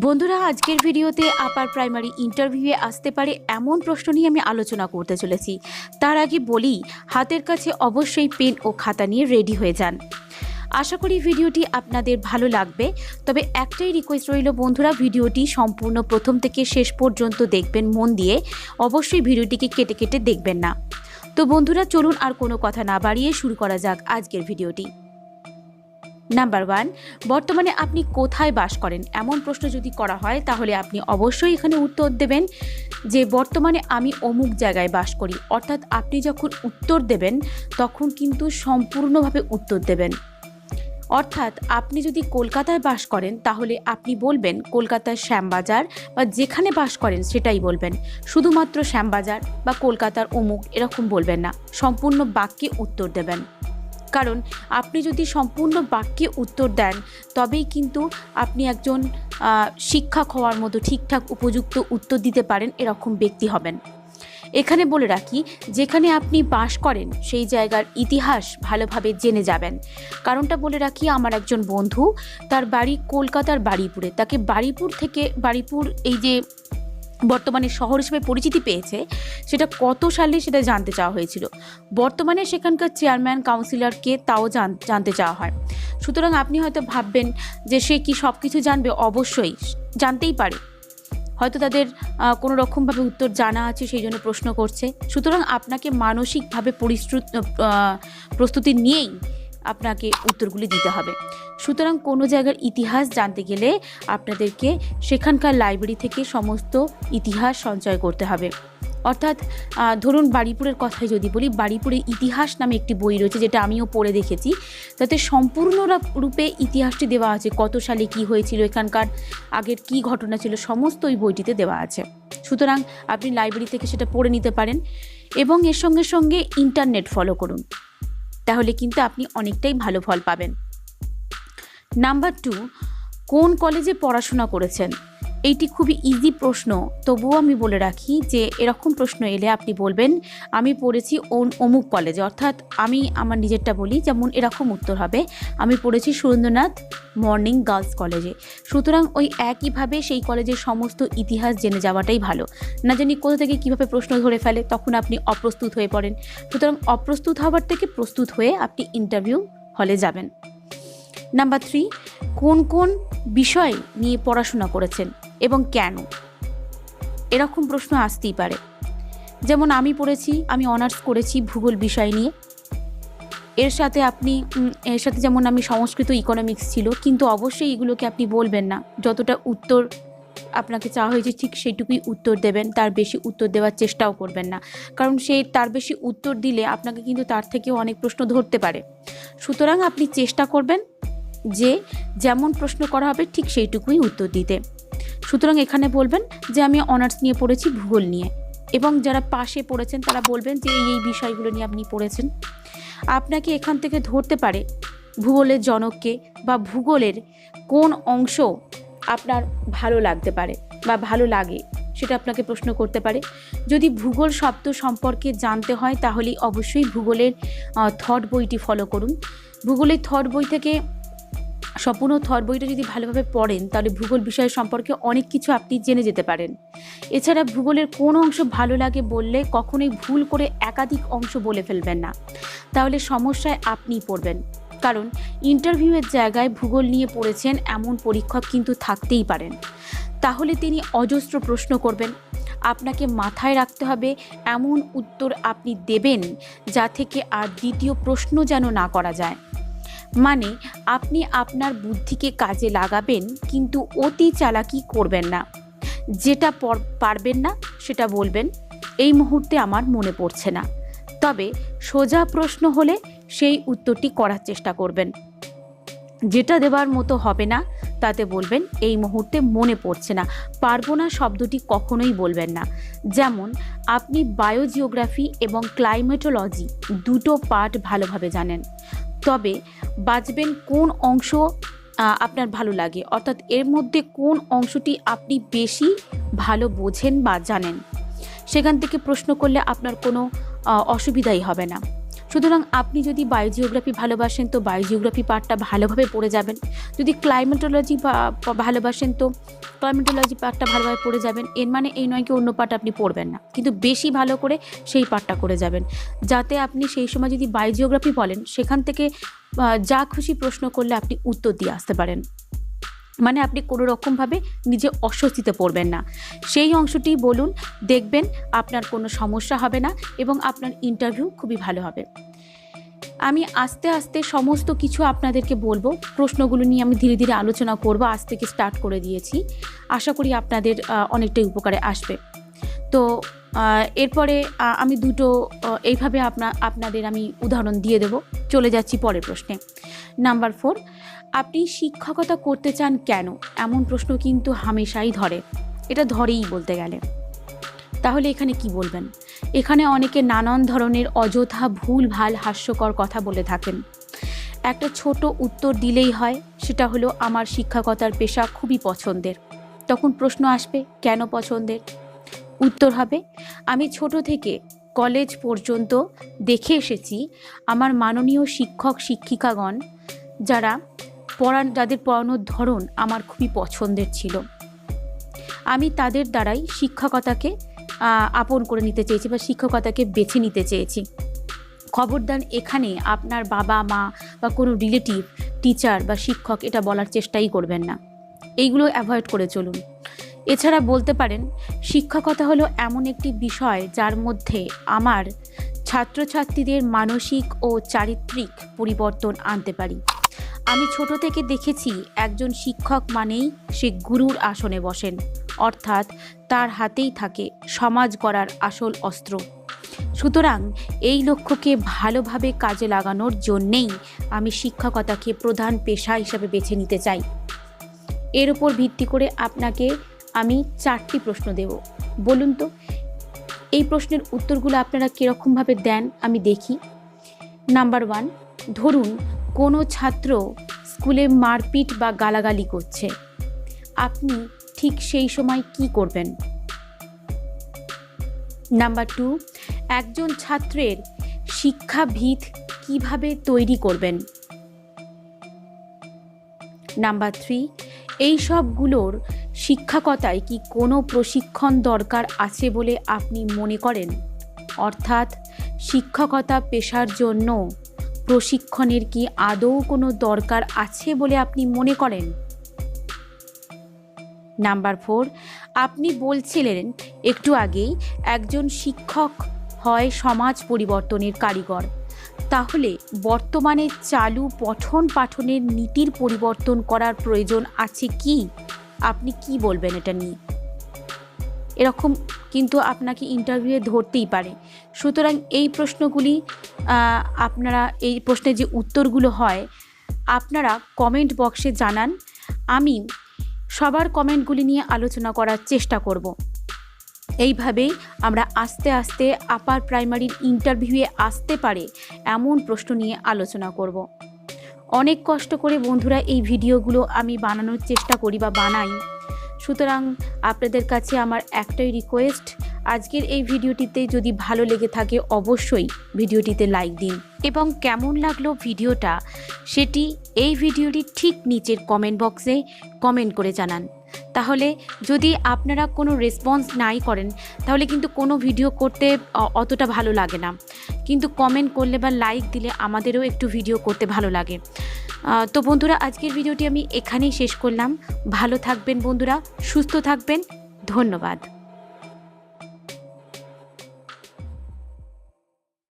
বন্ধুরা, আজকের ভিডিওতে আপার প্রাইমারি ইন্টারভিউয়ে আসতে পারে এমন প্রশ্ন নিয়ে আমি আলোচনা করতে চলেছি। তার আগে বলি, হাতের কাছে অবশ্যই পেন ও খাতা নিয়ে রেডি হয়ে যান। আশা করি ভিডিওটি আপনাদের ভালো লাগবে। তবে একটাই রিকোয়েস্ট রইল বন্ধুরা, ভিডিওটি সম্পূর্ণ প্রথম থেকে শেষ পর্যন্ত দেখবেন মন দিয়ে। অবশ্যই ভিডিওটিকে কেটে কেটে দেখবেন না। তো বন্ধুরা, চলুন আর কোনো কথা না বাড়িয়ে শুরু করা যাক আজকের ভিডিওটি। নাম্বার 1, বর্তমানে আপনি কোথায় বাস করেন? এমন প্রশ্ন যদি করা হয় তাহলে আপনি অবশ্যই এখানে উত্তর দেবেন যে বর্তমানে আমি অমুক জায়গায় বাস করি। অর্থাৎ আপনি যখন উত্তর দেবেন তখন কিন্তু সম্পূর্ণভাবে উত্তর দেবেন। অর্থাৎ আপনি যদি কলকাতায় বাস করেন তাহলে আপনি বলবেন কলকাতার শ্যামবাজার, বা যেখানে বাস করেন সেটাই বলবেন। শুধুমাত্র শ্যামবাজার বা কলকাতার অমুক এরকম বলবেন না, সম্পূর্ণ বাক্যে উত্তর দেবেন। কারণ আপনি যদি সম্পূর্ণ বাক্যে উত্তর দেন তবেই কিন্তু আপনি একজন শিক্ষক হওয়ার মতো ঠিকঠাক উপযুক্ত উত্তর দিতে পারেন এরকম ব্যক্তি হবেন। এখানে বলে রাখি, যেখানে আপনি বাস করেন সেই জায়গার ইতিহাস ভালোভাবে জেনে যাবেন। কারণটা বলে রাখি, আমার একজন বন্ধু, তার বাড়ি কলকাতার বারুইপুরে। তাকে বারুইপুর এই যে বর্তমানে শহর হিসেবে পরিচিতি পেয়েছে, সেটা কত সালে সেটা জানতে চাওয়া হয়েছিল। বর্তমানে সেখানকার চেয়ারম্যান কাউন্সিলরকে তাও জানতে চাওয়া হয়। সুতরাং আপনি হয়তো ভাববেন যে সে কি সব কিছু জানবে? অবশ্যই জানতেই পারে, হয়তো তাদের কোনো রকমভাবে উত্তর জানা আছে সেই জন্য প্রশ্ন করছে। সুতরাং আপনাকে মানসিকভাবে প্রস্তুতি নিয়েই আপনাকে উত্তরগুলি দিতে হবে। সুতরাং কোনো জায়গার ইতিহাস জানতে গেলে আপনাদেরকে সেখানকার লাইব্রেরি থেকে সমস্ত ইতিহাস সঞ্চয় করতে হবে। অর্থাৎ ধরুন বারুইপুরের কথাই যদি বলি, বারুইপুরের ইতিহাস নামে একটি বই রয়েছে, যেটা আমিও পড়ে দেখেছি। তাতে সম্পূর্ণ রূপে ইতিহাসটি দেওয়া আছে, কত সালে কি হয়েছিল, এখানকার আগের কি ঘটনা ছিল, সমস্ত ওই বইটিতে দেওয়া আছে। সুতরাং আপনি লাইব্রেরি থেকে সেটা পড়ে নিতে পারেন এবং এর সঙ্গে সঙ্গে ইন্টারনেট ফলো করুন, তাহলে কিন্তু আপনি অনেকটাই ভালো ফল পাবেন। নাম্বার 2, কোন কলেজে পড়াশোনা করেছেন? এইটি খুবই ইজি প্রশ্ন, তবুও আমি বলে রাখি যে এরকম প্রশ্ন এলে আপনি বলবেন আমি পড়েছি অমুক কলেজে। অর্থাৎ আমি আমার নিজেরটা বলি, যেমন এরকম উত্তর হবে, আমি পড়েছি সুরেন্দ্রনাথ মর্নিং গার্লস কলেজে। সুতরাং ওই একইভাবে সেই কলেজের সমস্ত ইতিহাস জেনে যাওয়াটাই ভালো। না জানি কোথা থেকে কীভাবে প্রশ্ন ধরে ফেলে, তখন আপনি অপ্রস্তুত হয়ে পড়েন। সুতরাং অপ্রস্তুত হওয়ার থেকে প্রস্তুত হয়ে আপনি ইন্টারভিউ হলে যাবেন। নাম্বার 3, কোন কোন বিষয় নিয়ে পড়াশোনা করেছেন এবং কেন? এরকম প্রশ্ন আসতেই পারে। যেমন আমি অনার্স করেছি ভূগোল বিষয় নিয়ে। এর সাথে যেমন আমি সংস্কৃত ইকোনমিক্স ছিল, কিন্তু অবশ্যই এগুলোকে আপনি বলবেন না। যতটা উত্তর আপনাকে চাওয়া হয়েছে ঠিক সেইটুকুই উত্তর দেবেন, তার বেশি উত্তর দেওয়ার চেষ্টাও করবেন না। কারণ তার বেশি উত্তর দিলে আপনাকে কিন্তু তার থেকেও অনেক প্রশ্ন ধরতে পারে। সুতরাং আপনি চেষ্টা করবেন যে যেমন প্রশ্ন করা হবে ঠিক সেইটুকুই উত্তর দিতে। সুতরাং এখানে বলবেন যে আমি অনার্স নিয়ে পড়েছি ভূগোল নিয়ে, এবং যারা পাশে পড়েছেন তারা বলবেন যে এই বিষয়গুলো নিয়ে আপনি পড়েছেন। আপনাকে এখান থেকে ধরতে পারে ভূগোলের জনককে, বা ভূগোলের কোন অংশ আপনার ভালো লাগতে পারে বা ভালো লাগে, সেটা আপনাকে প্রশ্ন করতে পারে। যদি ভূগোল শব্দ সম্পর্কে জানতে হয় তাহলে অবশ্যই ভূগোলের থট বইটি ফলো করুন। ভূগোলের থট বই থেকে সম্পূর্ণ থট বইটা যদি ভালোভাবে পড়েন তাহলে ভূগোল বিষয় সম্পর্কে অনেক কিছু আপনি জেনে যেতে পারেন। এছাড়া ভূগোলের কোন অংশ ভালো লাগে বললে কখনোই ভুল করে একাধিক অংশ বলে ফেলবেন না, তাহলে সমস্যায় আপনিই পড়বেন। কারণ ইন্টারভিউয়ের জায়গায় ভূগোল নিয়ে পড়েছেন এমন পরীক্ষক কিন্তু থাকতেই পারেন। তাহলে তিনি অজস্র প্রশ্ন করবেন। আপনাকে মাথায় রাখতে হবে এমন উত্তর আপনি দেবেন যা থেকে আর দ্বিতীয় প্রশ্ন যেন না করা যায়। মানে আপনি আপনার বুদ্ধিকে কাজে লাগাবেন, কিন্তু অতি চালাকি করবেন না। যেটা পারবেন না সেটা বলবেন এই মুহূর্তে আমার মনে পড়ছে না। তবে সোজা প্রশ্ন হলে সেই উত্তরটি করার চেষ্টা করবেন। যেটা দেওয়ার মতো হবে না তাতে বলবেন এই মুহূর্তে মনে পড়ছে না। পারবো না শব্দটি কখনোই বলবেন না। যেমন আপনি বায়োজিওগ্রাফি এবং ক্লাইমেটোলজি দুটো পার্ট ভালোভাবে জানেন, তবে বাঁচবেন কোন অংশ আপনার ভালো লাগে, অর্থাৎ এর মধ্যে কোন অংশটি আপনি বেশি ভালো বোঝেন বা জানেন। সেখান থেকে প্রশ্ন করলে আপনার কোনো অসুবিধাই হবে না। সুতরাং আপনি যদি বায়োজিওগ্রাফি ভালোবাসেন তো বায়োজিওগ্রাফি পার্টটা ভালোভাবে পড়ে যাবেন, যদি ক্লাইমেটোলজি ভালোবাসেন তো ক্লাইমেটোলজি পার্টটা ভালোভাবে পড়ে যাবেন। এর মানে এই নয় কি অন্য পার্ট আপনি পড়বেন না, কিন্তু বেশি ভালো করে সেই পার্টটা করে যাবেন, যাতে আপনি সেই সময় যদি বায়োজিওগ্রাফি বলেন সেখান থেকে যা খুশি প্রশ্ন করলে আপনি উত্তর দিয়ে আসতে পারেন। মানে আপনি কোনো রকমভাবে নিজে অস্বস্তিতে পড়বেন না। সেই অংশটি বলুন, দেখবেন আপনার কোনো সমস্যা হবে না এবং আপনার ইন্টারভিউ খুবই ভালো হবে। আমি আস্তে আস্তে সমস্ত কিছু আপনাদেরকে বলবো, প্রশ্নগুলো নিয়ে আমি ধীরে ধীরে আলোচনা করব। আজ থেকে স্টার্ট করে দিয়েছি, আশা করি আপনাদের অনেকটাই উপকারে আসবে। তো এরপরে আমি দুটো এইভাবে আপনাদের আমি উদাহরণ দিয়ে দেব। চলে যাচ্ছি পরের প্রশ্নে। নাম্বার 4, আপনি শিক্ষকতা করতে চান কেন? এমন প্রশ্ন কিন্তু হামেশাই ধরে, এটা ধরেই বলতে গেলে। তাহলে এখানে কি বলবেন? এখানে অনেকে নানান ধরনের অযথা ভুলভাল হাস্যকর কথা বলে থাকেন। একটা ছোট উত্তর দিলেই হয়, সেটা হলো আমার শিক্ষকতার পেশা খুবই পছন্দের। তখন প্রশ্ন আসবে কেন পছন্দের? উত্তর হবে, আমি ছোট থেকে কলেজ পর্যন্ত দেখে এসেছি আমার মাননীয় শিক্ষক শিক্ষিকাগণ যাদের পড়ানোর ধরন আমার খুবই পছন্দের ছিল। আমি তাদের দ্বারাই শিক্ষকতাকে আপন করে নিতে চেয়েছি বা শিক্ষকতাকে বেছে নিতে চেয়েছি। খবরদার এখানে আপনার বাবা মা বা কোনো রিলেটিভ টিচার বা শিক্ষক এটা বলার চেষ্টাই করবেন না, এইগুলো অ্যাভয়েড করে চলুন। এছাড়া বলতে পারেন, শিক্ষকতা হলো এমন একটি বিষয় যার মধ্যে আমার ছাত্রছাত্রীদের মানসিক ও চারিত্রিক পরিবর্তন আনতে পারি। আমি ছোট থেকে দেখেছি একজন শিক্ষক মানেই সে গুরুর আসনে বসেন, অর্থাৎ তার হাতেই থাকে সমাজ গড়ার আসল অস্ত্র। সুতরাং এই লক্ষ্যকে ভালোভাবে কাজে লাগানোর জন্যেই আমি শিক্ষকতাকে প্রধান পেশা হিসাবে বেছে নিতে চাই। এর উপর ভিত্তি করে আপনাকে আমি 4টি প্রশ্ন দেব। বলুন তো এই প্রশ্নের উত্তরগুলো আপনারা কীরকমভাবে দেন আমি দেখি। নাম্বার 1, ধরুন কোনো ছাত্র স্কুলে মারপিট বা গালাগালি করছে, আপনি ঠিক সেই সময় কি করবেন? নাম্বার 2, একজন ছাত্রের শিক্ষাভিত কিভাবে তৈরি করবেন? নাম্বার 3, এই সবগুলোর শিক্ষকতায় কি কোনো প্রশিক্ষণ দরকার আছে বলে আপনি মনে করেন? অর্থাৎ শিক্ষকতা পেশার জন্য প্রশিক্ষণের কি আদৌ কোনো দরকার আছে বলে আপনি মনে করেন? নাম্বার 4, আপনি বলছিলেন একটু আগেই একজন শিক্ষক হয় সমাজ পরিবর্তনের কারিগর, তাহলে বর্তমানে চালু পঠন পাঠনের নীতির পরিবর্তন করার প্রয়োজন আছে কি? আপনি কি বলবেন এটা নিয়ে? এরকম কিন্তু আপনাকে ইন্টারভিউয়ে ধরতেই পারে। সুতরাং এই প্রশ্নগুলি আপনারা এই প্রশ্নের যে উত্তরগুলো হয় আপনারা কমেন্ট বক্সে জানান। আমি সবার কমেন্টগুলি নিয়ে আলোচনা করার চেষ্টা করব। এইভাবেই আমরা আস্তে আস্তে আপার প্রাইমারির ইন্টারভিউয়ে আসতে পারে এমন প্রশ্ন নিয়ে আলোচনা করব। অনেক কষ্ট করে বন্ধুরা এই ভিডিওগুলো আমি বানানোর চেষ্টা করি বা বানাই। সুতরাং আপনাদের কাছে আমার একটাই রিকোয়েস্ট, আজকের এই ভিডিওটিতে যদি ভালো লেগে থাকে অবশ্যই ভিডিওটিতে লাইক দিন এবং কেমন লাগলো ভিডিওটা সেটি এই ভিডিওটির ঠিক নিচের কমেন্ট বক্সে কমেন্ট করে জানান। তাহলে যদি আপনারা কোনো রেসপন্স নাই করেন তাহলে কিন্তু কোনো ভিডিও করতে অতটা ভালো লাগে না, কিন্তু কমেন্ট করলে বা লাইক দিলে আমাদেরও একটু ভিডিও করতে ভালো লাগে। তো বন্ধুরা আজকের ভিডিওটি আমি এখানেই শেষ করলাম। ভালো থাকবেন বন্ধুরা, সুস্থ থাকবেন, ধন্যবাদ।